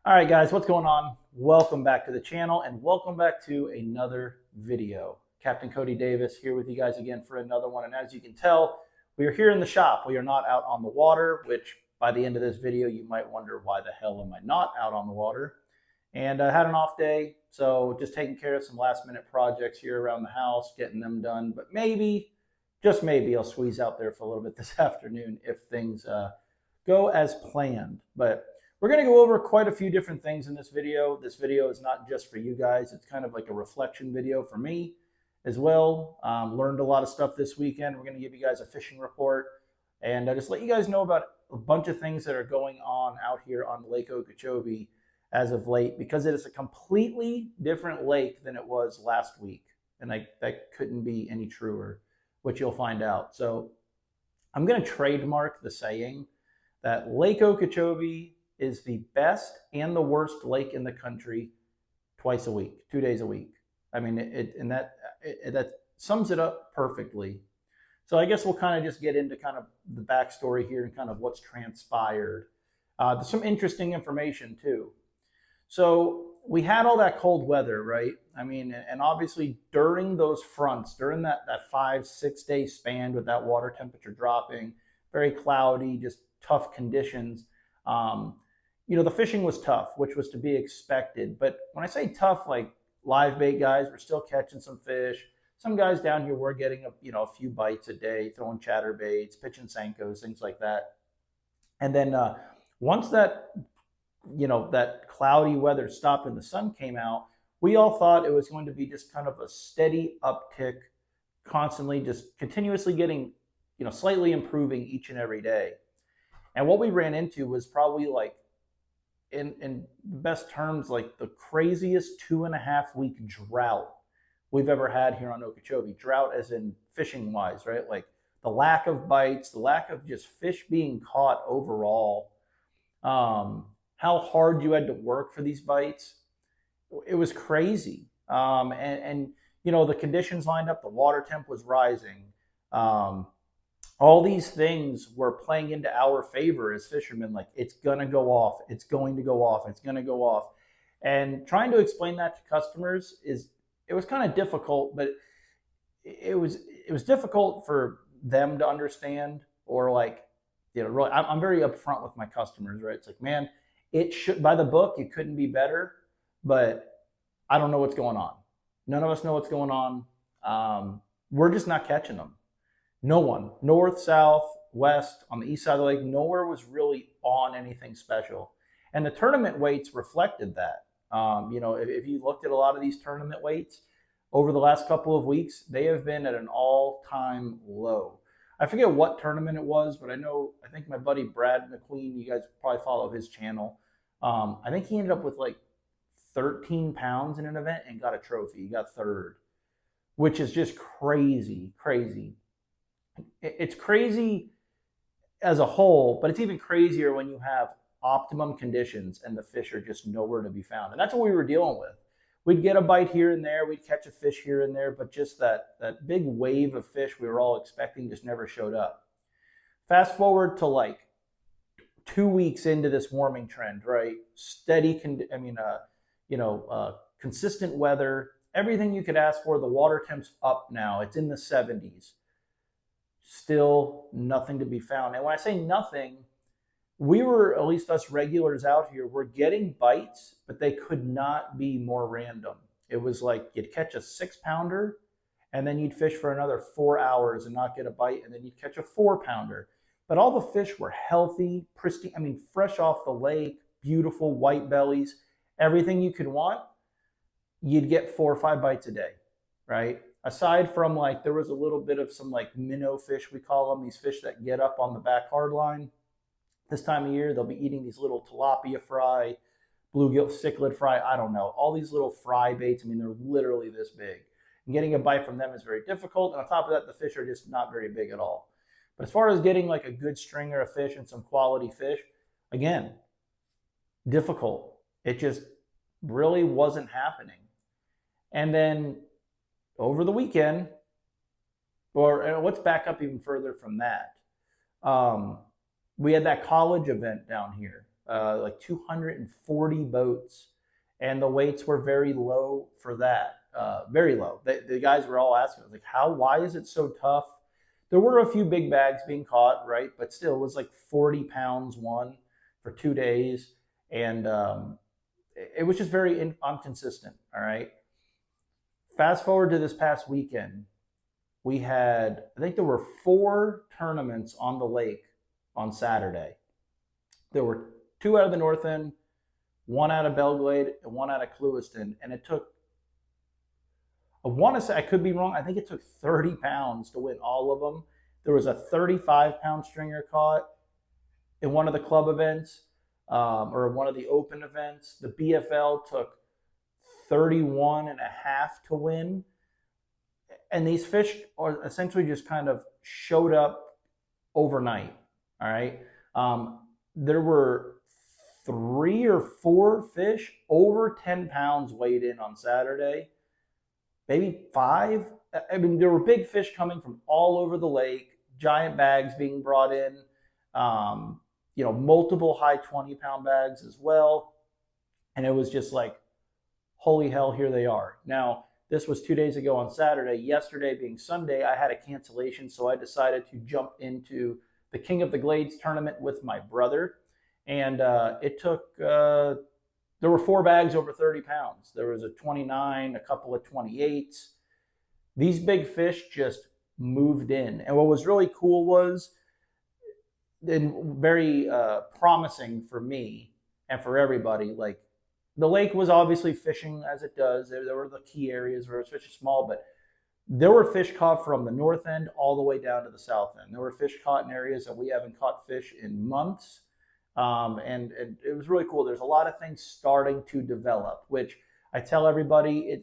All right, guys, what's going on? Welcome back to the channel and welcome back to another video. Captain Cody Davis here with you guys again for another one. And as you can tell, we are here in the shop. We are not out on the water, which by the end of this video, you might wonder why the hell am I not out on the water? And I had an off day, so just taking care of some last minute projects here around the house, getting them done. But maybe, just maybe, I'll squeeze out there for a little bit this afternoon if things go as planned. But we're going to go over quite a few different things in this video. This video is not just for you guys. It's kind of like a reflection video for me as well. Learned a lot of stuff this weekend. We're going to give you guys a fishing report and just let you guys know about a bunch of things that are going on out here on Lake Okeechobee as of late, because it is a completely different lake than it was last week. And that couldn't be any truer, which you'll find out. So I'm going to trademark the saying that Lake Okeechobee is the best and the worst lake in the country twice a week, 2 days a week. I mean, that sums it up perfectly. So I guess we'll kind of just get into kind of the backstory here and kind of what's transpired. There's some interesting information too. So we had all that cold weather, right? I mean, and obviously during those fronts, during that 5-6 day span with that water temperature dropping, very cloudy, just tough conditions. The fishing was tough, which was to be expected. But when I say tough, like live bait guys, we're still catching some fish. Some guys down here were getting a few bites a day, throwing chatterbaits, pitching Senkos, things like that. And then once that cloudy weather stopped and the sun came out, we all thought it was going to be just kind of a steady uptick, constantly just continuously getting, slightly improving each and every day. And what we ran into was probably like, in best terms, like the craziest 2.5 week drought we've ever had here on Okeechobee. Drought as in fishing wise, right? Like the lack of bites, the lack of just fish being caught overall, how hard you had to work for these bites. It was crazy. And the conditions lined up, the water temp was rising. All these things were playing into our favor as fishermen. Like, it's going to go off. It's going to go off. It's going to go off. And trying to explain that to customers it was kind of difficult, but it was difficult for them to understand, or really, I'm very upfront with my customers, right? It's like, man, it should, by the book, it couldn't be better, but I don't know what's going on. None of us know what's going on. We're just not catching them. No one, north, south, west, on the east side of the lake, nowhere was really on anything special. And the tournament weights reflected that. If you looked at a lot of these tournament weights over the last couple of weeks, they have been at an all-time low. I forget what tournament it was, but I think my buddy Brad McQueen, you guys probably follow his channel. I think he ended up with like 13 pounds in an event and got a trophy. He got third, which is just crazy, crazy. It's crazy as a whole, but it's even crazier when you have optimum conditions and the fish are just nowhere to be found. And that's what we were dealing with. We'd get a bite here and there, we'd catch a fish here and there, but just that big wave of fish we were all expecting just never showed up. Fast forward to like 2 weeks into this warming trend, right? Steady, consistent weather, everything you could ask for. The water temp's up now. It's in the 70s. Still nothing to be found. And when I say nothing, we were, at least us regulars out here, we're getting bites, but they could not be more random. It was like you'd catch a 6-pounder and then you'd fish for another 4 hours and not get a bite, and then you'd catch a 4-pounder. But all the fish were healthy, pristine, fresh off the lake, beautiful white bellies, everything you could want. You'd get 4 or 5 bites a day, right? Aside from there was a little bit of some minnow fish, we call them, these fish that get up on the back hard line. This time of year, they'll be eating these little tilapia fry, bluegill cichlid fry, I don't know, all these little fry baits. They're literally this big. And getting a bite from them is very difficult. And on top of that, the fish are just not very big at all. But as far as getting a good stringer of fish and some quality fish, again, difficult. It just really wasn't happening. And then over the weekend, or let's back up even further from that. We had that college event down here. like 240 boats, and the weights were very low for that. Very low. The guys were all asking, like, why is it so tough? There were a few big bags being caught, right? But still, it was like 40 pounds one for 2 days. And it was just very inconsistent, all right? Fast forward to this past weekend, we had, I think there were 4 tournaments on the lake on Saturday. There were 2 out of the north end, 1 out of Belglade, and 1 out of Clewiston. And it took, I want to say, I could be wrong, I think it took 30 pounds to win all of them. There was a 35-pound stringer caught in one of the club events, or one of the open events. The BFL took 31 and a half to win. And these fish are essentially just kind of showed up overnight. All right. There were 3 or 4 fish over 10 pounds weighed in on Saturday, maybe 5. I mean, there were big fish coming from all over the lake, giant bags being brought in, multiple high 20-pound bags as well. And it was just like, holy hell, here they are. Now, this was 2 days ago on Saturday. Yesterday being Sunday, I had a cancellation, so I decided to jump into the King of the Glades tournament with my brother. And it took, there were 4 bags over 30 pounds. There was a 29, a couple of 28s. These big fish just moved in. And what was really cool was, and very promising for me and for everybody, like, the lake was obviously fishing as it does. There were the key areas where it was fishing small, but there were fish caught from the north end all the way down to the south end. There were fish caught in areas that we haven't caught fish in months. And it was really cool. There's a lot of things starting to develop, which I tell everybody,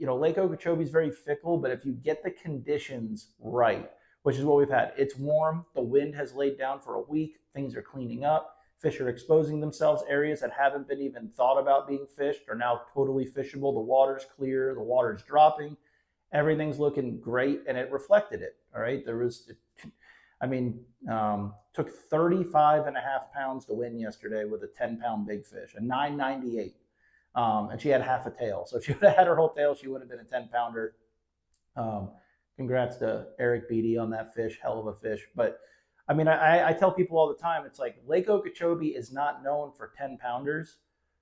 Lake Okeechobee is very fickle, but if you get the conditions right, which is what we've had, it's warm, the wind has laid down for a week, things are cleaning up. Fish are exposing themselves. Areas that haven't been even thought about being fished are now totally fishable. The water's clear. The water's dropping. Everything's looking great, and it reflected it. All right. Took 35 and a half pounds to win yesterday with a 10-pound big fish, a 998. And she had half a tail. So if she would have had her whole tail, she would have been a 10-pounder. Congrats to Eric Beatty on that fish. Hell of a fish. But I tell people all the time, it's like Lake Okeechobee is not known for 10-pounders.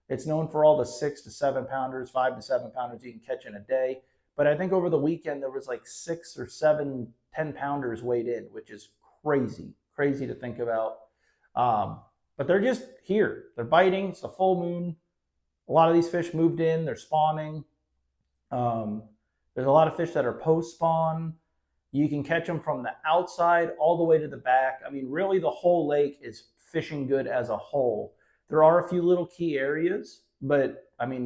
It's known for all the 6 to 7 pounders, 5 to 7 pounders you can catch in a day. But I think over the weekend, there was like 6 or 7 10-pounders weighed in, which is crazy to think about. But they're just here. They're biting. It's a full moon. A lot of these fish moved in. They're spawning. There's a lot of fish that are post-spawn. You can catch them from the outside all the way to the back. Really, the whole lake is fishing good as a whole. There are a few little key areas, but me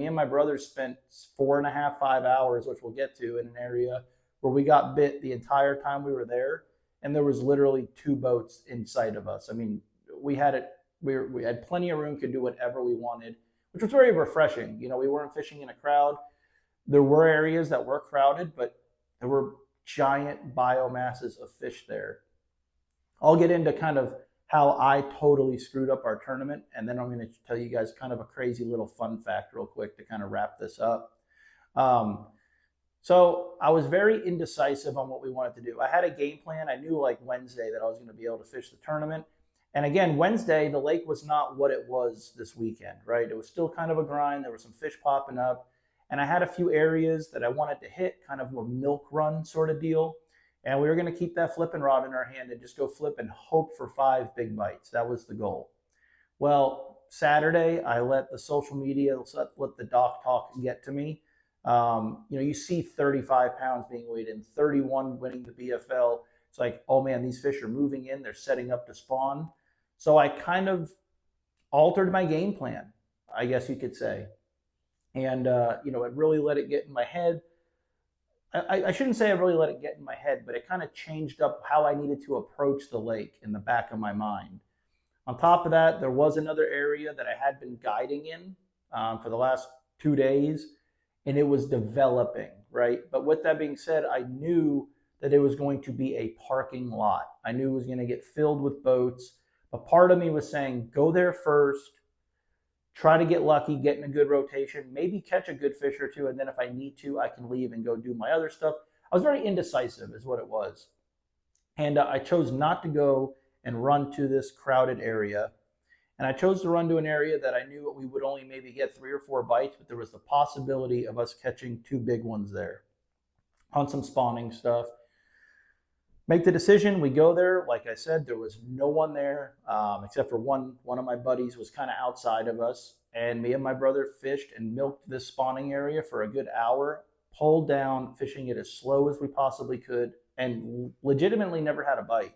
and my brother spent 4.5, 5 hours, which we'll get to, in an area where we got bit the entire time we were there, and there was literally 2 boats in sight of us. We had plenty of room, could do whatever we wanted, which was very refreshing. We weren't fishing in a crowd. There were areas that were crowded, but there were giant biomasses of fish there. I'll get into kind of how I totally screwed up our tournament, and then I'm going to tell you guys kind of a crazy little fun fact real quick to kind of wrap this up. So I was very indecisive on what we wanted to do. I had a game plan. I knew like Wednesday that I was going to be able to fish the tournament. And again, Wednesday, the lake was not what it was this weekend, right? It was still kind of a grind. There were some fish popping up. And I had a few areas that I wanted to hit, kind of a milk run sort of deal. And we were going to keep that flipping rod in our hand and just go flip and hope for 5 big bites. That was the goal. Well, Saturday, I let the social media, let the doc talk get to me. You see 35 pounds being weighed in, 31 winning the BFL. It's like, oh man, these fish are moving in. They're setting up to spawn. So I kind of altered my game plan, I guess you could say. And, it really let it get in my head. I shouldn't say I really let it get in my head, but it kind of changed up how I needed to approach the lake in the back of my mind. On top of that, there was another area that I had been guiding in for the last 2 days, and it was developing, right? But with that being said, I knew that it was going to be a parking lot. I knew it was going to get filled with boats, But part of me was saying, go there first, try to get lucky, get in a good rotation, maybe catch a good fish or two, and then if I need to, I can leave and go do my other stuff. I was very indecisive, is what it was. And I chose not to go and run to this crowded area. And I chose to run to an area that I knew we would only maybe get 3 or 4 bites, but there was the possibility of us catching 2 big ones there on some spawning stuff. Make the decision. We go there. Like I said, there was no one there except for one of my buddies was kind of outside of us. And me and my brother fished and milked this spawning area for a good hour, pulled down, fishing it as slow as we possibly could, and legitimately never had a bite.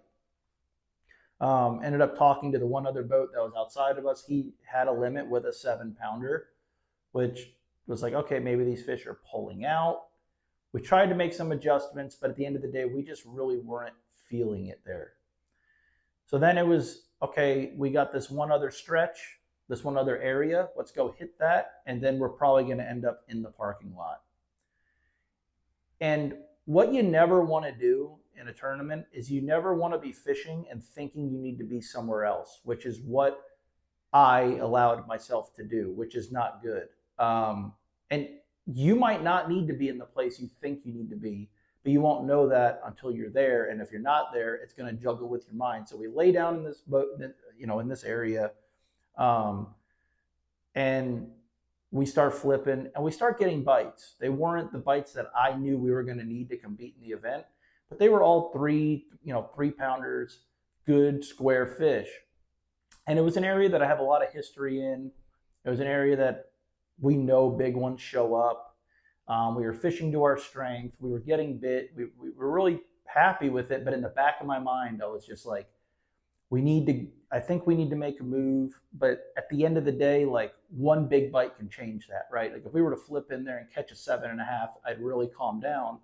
Ended up talking to the one other boat that was outside of us. He had a limit with a 7-pounder, which was like, okay, maybe these fish are pulling out. We tried to make some adjustments, but at the end of the day, we just really weren't feeling it there. So then it was, okay, we got this one other stretch, this one other area. Let's go hit that, and then we're probably going to end up in the parking lot. And what you never want to do in a tournament is you never want to be fishing and thinking you need to be somewhere else, which is what I allowed myself to do, which is not good. And you might not need to be in the place you think you need to be, but you won't know that until you're there. And if you're not there, it's going to juggle with your mind. So we lay down in this boat, in this area, and we start flipping and we start getting bites. They weren't the bites that I knew we were going to need to compete in the event, but they were all 3-pounders, good square fish. And it was an area that I have a lot of history in. It was an area that we know big ones show up. We were fishing to our strength. We were getting bit. We were really happy with it. But in the back of my mind, I was just like, I think we need to make a move. But at the end of the day, like, one big bite can change that, right? Like if we were to flip in there and catch a 7.5, I'd really calm down.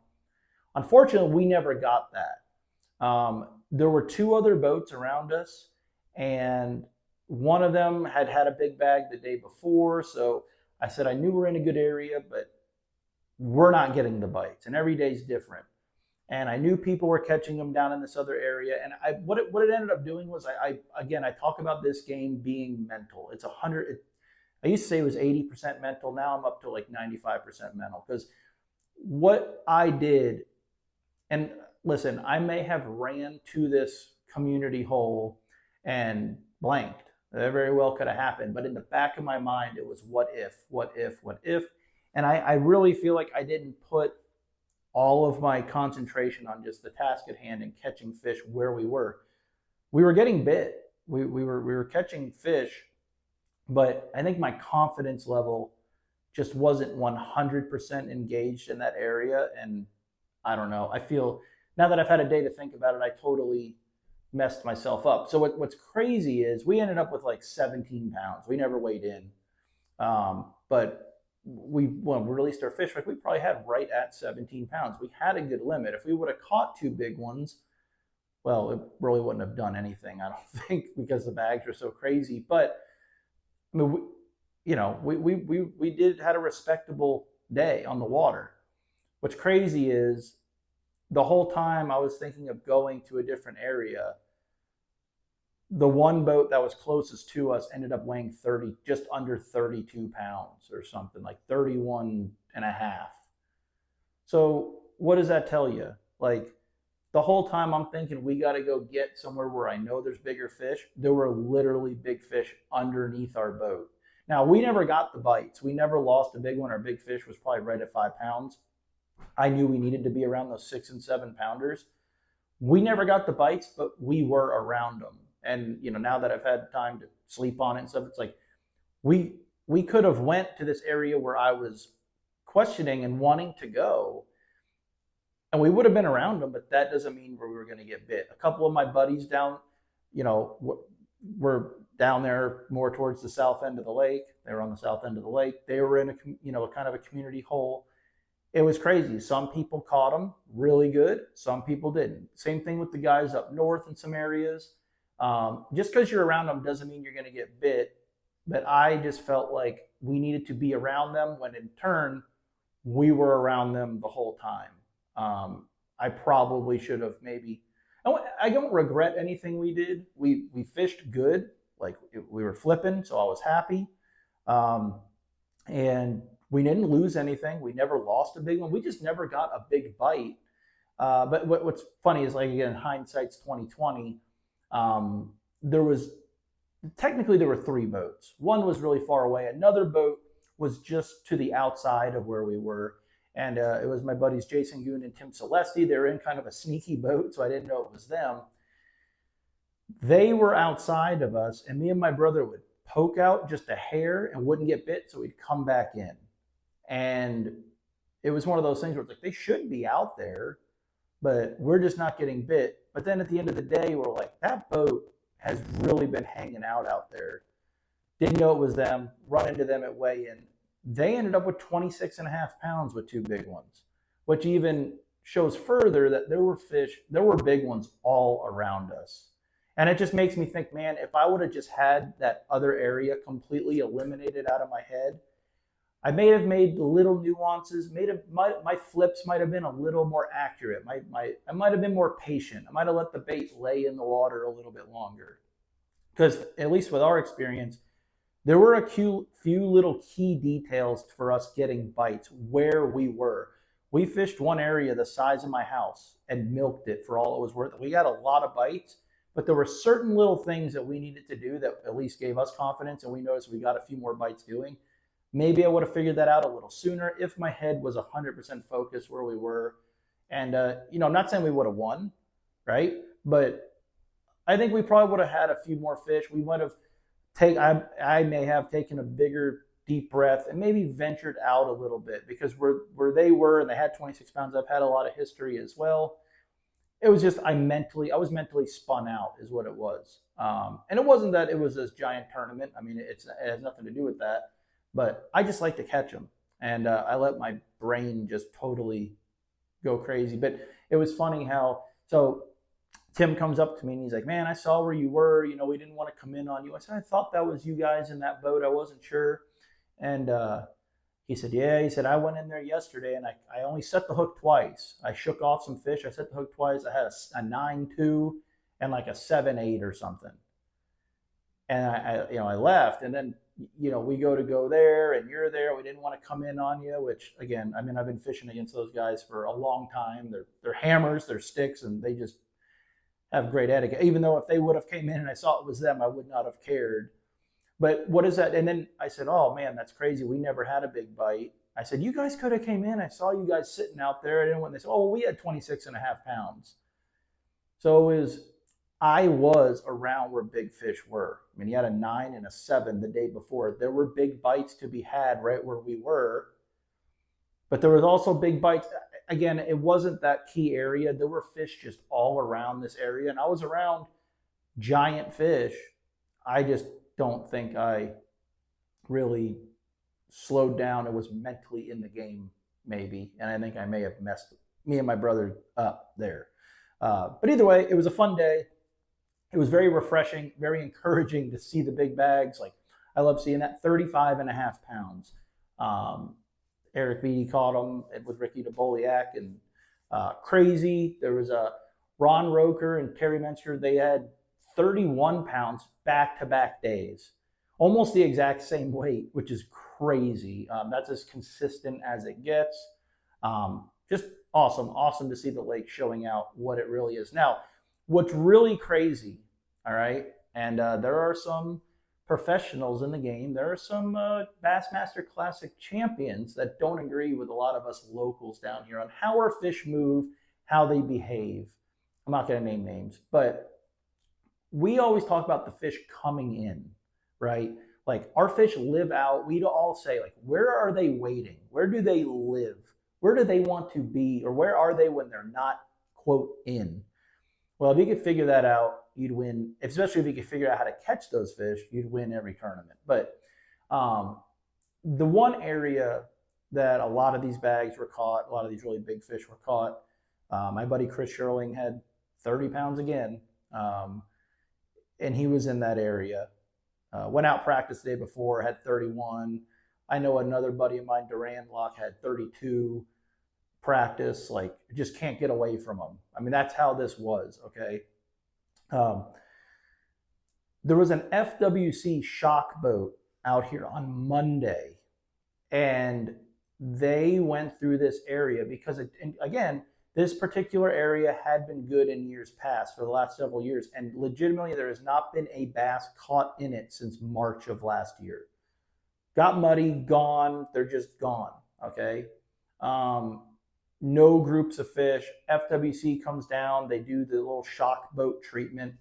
Unfortunately, we never got that. There were 2 other boats around us, and one of them had a big bag the day before. So I said, I knew we're in a good area, but we're not getting the bites, and every day's different. And I knew people were catching them down in this other area. And what it ended up doing was, I talk about this game being mental. It's 100. I used to say it was 80% mental. Now I'm up to like 95% mental, because what I did, and listen, I may have ran to this community hole and blanked. That very well could have happened. But in the back of my mind, it was what if? And I really feel like I didn't put all of my concentration on just the task at hand and catching fish where we were. We were getting bit. We were catching fish, but I think my confidence level just wasn't 100% engaged in that area. And I don't know. I feel now that I've had a day to think about it, I totally messed myself up. So what's crazy is we ended up with like 17 pounds. We never weighed in. But when we released our fish, we probably had right at 17 pounds. We had a good limit. If we would have caught 2 big ones, well, it really wouldn't have done anything, I don't think, because the bags are so crazy. But I mean, we had a respectable day on the water. What's crazy is the whole time I was thinking of going to a different area, the one boat that was closest to us ended up weighing just under 32 pounds or something, like 31 and a half. So what does that tell you? Like, the whole time I'm thinking we got to go get somewhere where I know there's bigger fish. There were literally big fish underneath our boat. Now, we never got the bites. We never lost a big one. Our big fish was probably right at 5 pounds. I knew we needed to be around those 6 and 7 pounders. We never got the bites, but we were around them. And now that I've had time to sleep on it and stuff, it's like we could have went to this area where I was questioning and wanting to go, and we would have been around them, but that doesn't mean we were going to get bit. A couple of my buddies down, were down there more towards the south end of the lake. They were on the south end of the lake. They were in a kind of a community hole. It was crazy. Some people caught them really good. Some people didn't. Same thing with the guys up north in some areas. Just because you're around them doesn't mean you're going to get bit. But I just felt like we needed to be around them when in turn we were around them the whole time. I probably should have maybe I don't regret anything we did. We fished good, like we were flipping, so I was happy. Um, and we didn't lose anything. We never lost a big one. We just never got a big bite. But what's funny is, like, again, hindsight's 2020. There was technically there were three boats. One was really far away. Another boat was just to the outside of where we were, and it was my buddies Jason Goon and Tim Celesti. They were in kind of a sneaky boat, so I didn't know it was them. They were outside of us, and me and my brother would poke out just a hair and wouldn't get bit, so we'd come back in. And it was one of those things where it's like, they should be out there, but we're just not getting bit. But then at the end of the day, we're like, that boat has really been hanging out there. Didn't know it was them, run into them at weigh-in. They ended up with 26 and a half pounds with two big ones, which even shows further that there were big ones all around us. And it just makes me think, man, if I would have just had that other area completely eliminated out of my head, I may have made little nuances. My flips might have been a little more accurate. I might have been more patient. I might have let the bait lay in the water a little bit longer. Because at least with our experience, there were a few little key details for us getting bites where we were. We fished one area the size of my house and milked it for all it was worth. We got a lot of bites, but there were certain little things that we needed to do that at least gave us confidence, and we noticed we got a few more bites doing. Maybe I would have figured that out a little sooner if my head was 100% focused where we were. And, I'm not saying we would have won, right? But I think we probably would have had a few more fish. We might have I may have taken a bigger deep breath and maybe ventured out a little bit, because where they were and they had 26 pounds, I've had a lot of history as well. It was just I was mentally spun out is what it was. And it wasn't that it was this giant tournament. I mean, it has nothing to do with that. But I just like to catch them, and I let my brain just totally go crazy. But it was funny how, so Tim comes up to me and he's like, man, I saw where you were. We didn't want to come in on you. I said, I thought that was you guys in that boat. I wasn't sure. And he said, yeah. He said, I went in there yesterday and I only set the hook twice. I shook off some fish. I set the hook twice. I had a 9.2 and like a 7.8 or something. And I left, and then we go there, and you're there. We didn't want to come in on you, which, again, I mean, I've been fishing against those guys for a long time. They're hammers, they're sticks, and they just have great etiquette. Even though if they would have came in and I saw it was them, I would not have cared. But what is that? And then I said, oh man, that's crazy. We never had a big bite. I said, you guys could have came in. I saw you guys sitting out there. I didn't want. They said, oh, well, we had 26 and a half pounds. So I was around where big fish were. I mean, he had a 9 and a 7 the day before. There were big bites to be had right where we were, but there was also big bites. Again, it wasn't that key area. There were fish just all around this area, and I was around giant fish. I just don't think I really slowed down and was mentally in the game, maybe, and I think I may have messed me and my brother up there. But either way, it was a fun day. It was very refreshing, very encouraging to see the big bags. Like, I love seeing that. 35 and a half pounds. Eric Beatty caught them with Ricky DeBoliak, and crazy. There was a Ron Roker and Terry Menster. They had 31 pounds back-to-back days. Almost the exact same weight, which is crazy. That's as consistent as it gets. Just awesome to see the lake showing out what it really is. Now, what's really crazy, all right, and there are some professionals in the game. There are some Bassmaster Classic champions that don't agree with a lot of us locals down here on how our fish move, how they behave. I'm not going to name names, but we always talk about the fish coming in, right? Like, our fish live out. We all say, like, where are they waiting? Where do they live? Where do they want to be? Or where are they when they're not, quote, in? Well, if you could figure that out, you'd win. Especially if you could figure out how to catch those fish, you'd win every tournament. But the one area that a lot of these bags were caught, a lot of these really big fish were caught, my buddy Chris Sherling had 30 pounds again, and he was in that area. Went out practice the day before, had 31. I know another buddy of mine, Duran Locke, had 32. practice, like just can't get away from them. I mean, that's how this was. Okay. Um, there was an FWC shock boat out here on Monday, and they went through this area because, again, this particular area had been good in years past for the last several years, and legitimately there has not been a bass caught in it since March of last year. Got muddy, gone. They're just gone. Okay. Um, no groups of fish. FWC comes down. They do the little shock boat treatment.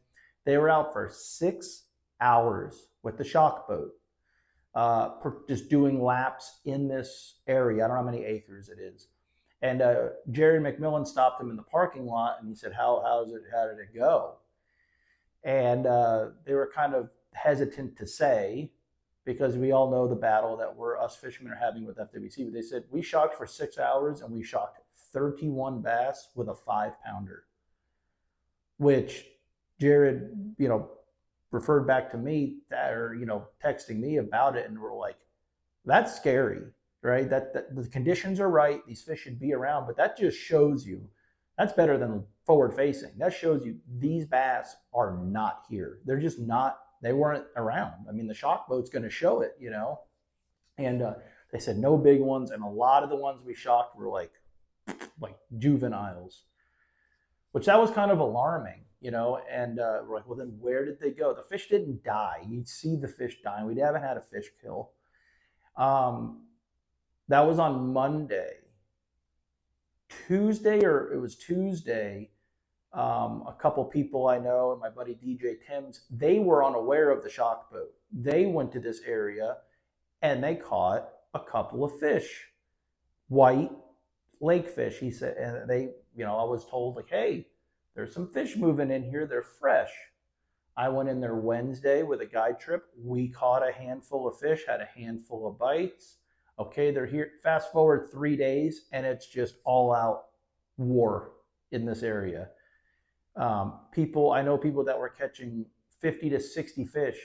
They were out for 6 hours with the shock boat, just doing laps in this area. I don't know how many acres it is. And Jerry McMillan stopped him in the parking lot, and he said, how did it go? And they were kind of hesitant to say, because we all know the battle that us fishermen are having with FWC. But they said, we shocked for 6 hours, and we shocked 31 bass with a 5-pounder, which Jared, referred back to me, or, texting me about it. And we're like, that's scary, right? That the conditions are right. These fish should be around, but that just shows you that's better than forward facing. That shows you these bass are not here. They're just not, they weren't around. I mean, the shock boat's going to show it, and they said no big ones. And a lot of the ones we shocked were like juveniles, which that was kind of alarming, and we're like, well, then where did they go? The fish didn't die. You'd see the fish dying. We haven't had a fish kill. That was on Monday. Tuesday, a couple people I know and my buddy DJ Timms, they were unaware of the shock boat. They went to this area and they caught a couple of fish, white lake fish. He said, and they, I was told, like, hey, there's some fish moving in here. They're fresh. I went in there Wednesday with a guide trip. We caught a handful of fish, had a handful of bites. Okay, they're here. Fast forward 3 days, and it's just all out war in this area. I know people that were catching 50 to 60 fish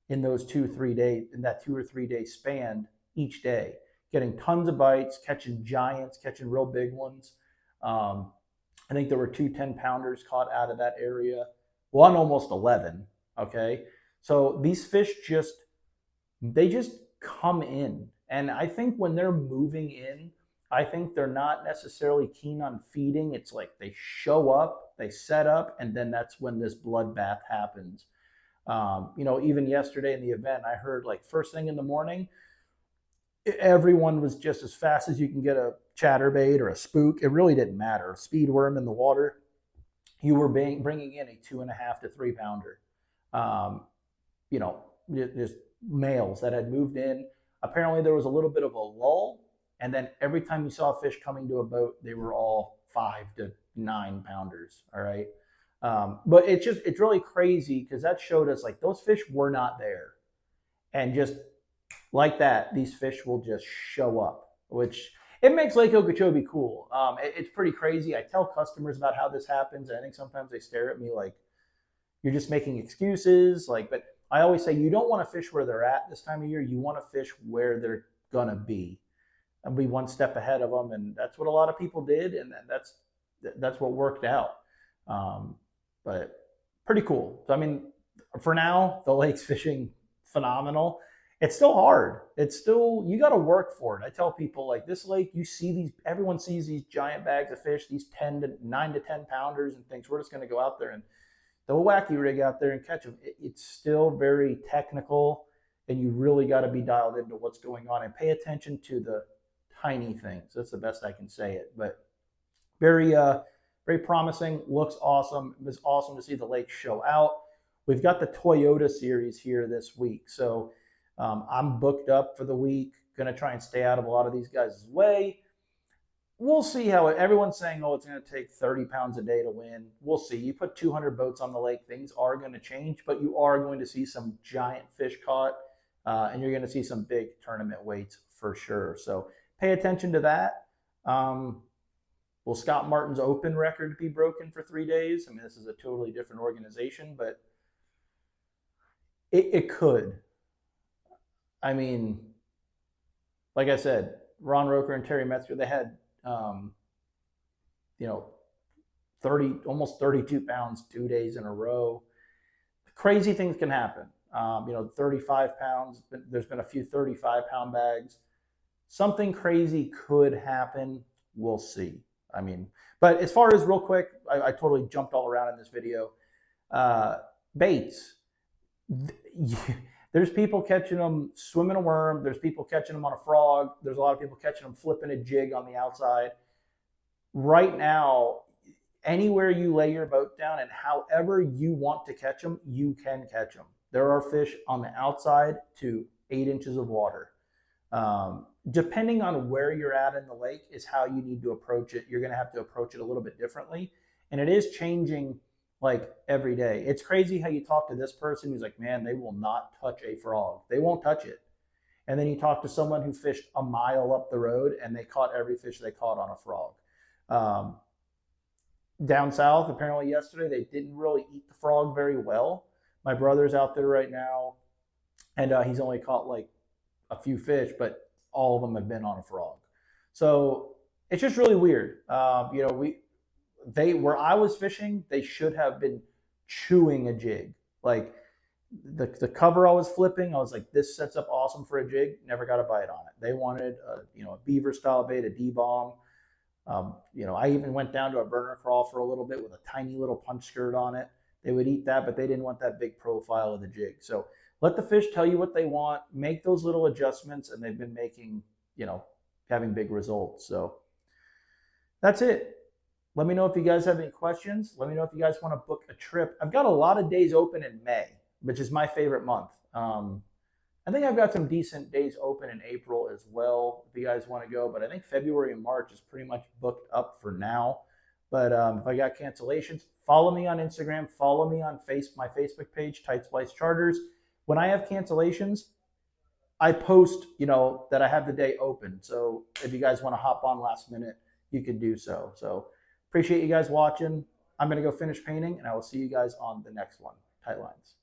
in those 2-3 days, in that 2 or 3 day span each day, getting tons of bites, catching giants, catching real big ones. I think there were 2 10-pounders caught out of that area. One almost 11. Okay. So these fish they just come in. And I think when they're moving in, I think they're not necessarily keen on feeding. It's like they show up, they set up, and then that's when this bloodbath happens. Even yesterday in the event, I heard, like, first thing in the morning, everyone was just as fast as you can get a chatterbait or a spook. It really didn't matter. A speed worm in the water, you were bringing in a 2.5 to 3 pounder. Just males that had moved in. Apparently there was a little bit of a lull, and then every time you saw a fish coming to a boat, they were all 5 to 9 pounders. All right. But it's really crazy, because that showed us, like, those fish were not there. And just like that, these fish will just show up, which it makes Lake Okeechobee cool. It's pretty crazy. I tell customers about how this happens, and I think sometimes they stare at me like you're just making excuses. But I always say, you don't want to fish where they're at this time of year. You want to fish where they're gonna be, and be one step ahead of them. And that's what a lot of people did, and that's what worked out. But pretty cool. So I mean, for now, the lake's fishing phenomenal. It's still hard. You got to work for it. I tell people, like, this lake, everyone sees these giant bags of fish, these 9 to 10 pounders, and thinks we're just going to go out there and throw a wacky rig out there and catch them. It's still very technical, and you really got to be dialed into what's going on and pay attention to the tiny things. That's the best I can say it. But very, very promising. Looks awesome. It was awesome to see the lake show out. We've got the Toyota series here this week, so I'm booked up for the week. Going to try and stay out of a lot of these guys' way. We'll see how everyone's saying, oh, it's going to take 30 pounds a day to win. We'll see. You put 200 boats on the lake, things are going to change, but you are going to see some giant fish caught, and you're going to see some big tournament weights for sure. So pay attention to that. Will Scott Martin's open record be broken for 3 days? I mean, this is a totally different organization, but it could. I mean, like I said, Ron Roker and Terry Metzger, they had you know, 30, almost 32 pounds 2 days in a row. Crazy things can happen. 35 pounds, there's been a few 35-pound bags. Something crazy could happen. We'll see. I mean, but as far as real quick, I totally jumped all around in this video. Baits. There's people catching them swimming a worm. There's people catching them on a frog. There's a lot of people catching them flipping a jig on the outside. Right now, anywhere you lay your boat down and however you want to catch them, you can catch them. There are fish on the outside to 8 inches of water. Depending on where you're at in the lake is how you need to approach it. You're going to have to approach it a little bit differently. And it is changing like every day. It's crazy how you talk to this person who's like, man, they will not touch a frog. They won't touch it. And then you talk to someone who fished a mile up the road and they caught every fish they caught on a frog. Down south, apparently yesterday, they didn't really eat the frog very well. My brother's out there right now, and he's only caught like a few fish, but all of them have been on a frog. So it's just really weird. Where I was fishing, they should have been chewing a jig. Like the cover I was flipping, I was like, this sets up awesome for a jig. Never got a bite on it. They wanted a beaver style bait, a D-bomb. I even went down to a burner crawl for a little bit with a tiny little punch skirt on it. They would eat that, but they didn't want that big profile of the jig. So let the fish tell you what they want, make those little adjustments, and they've been making, having big results. So that's it. Let me know if you guys have any questions. Let me know if you guys want to book a trip. I've got a lot of days open in May, which is my favorite month. I think I've got some decent days open in April as well, if you guys want to go. But I think February and March is pretty much booked up for now. But if I got cancellations, follow me on Instagram. Follow me on my Facebook page, Tight Splice Charters. When I have cancellations, I post, that I have the day open. So if you guys want to hop on last minute, you can do so. So appreciate you guys watching. I'm going to go finish painting, and I will see you guys on the next one. Tight lines.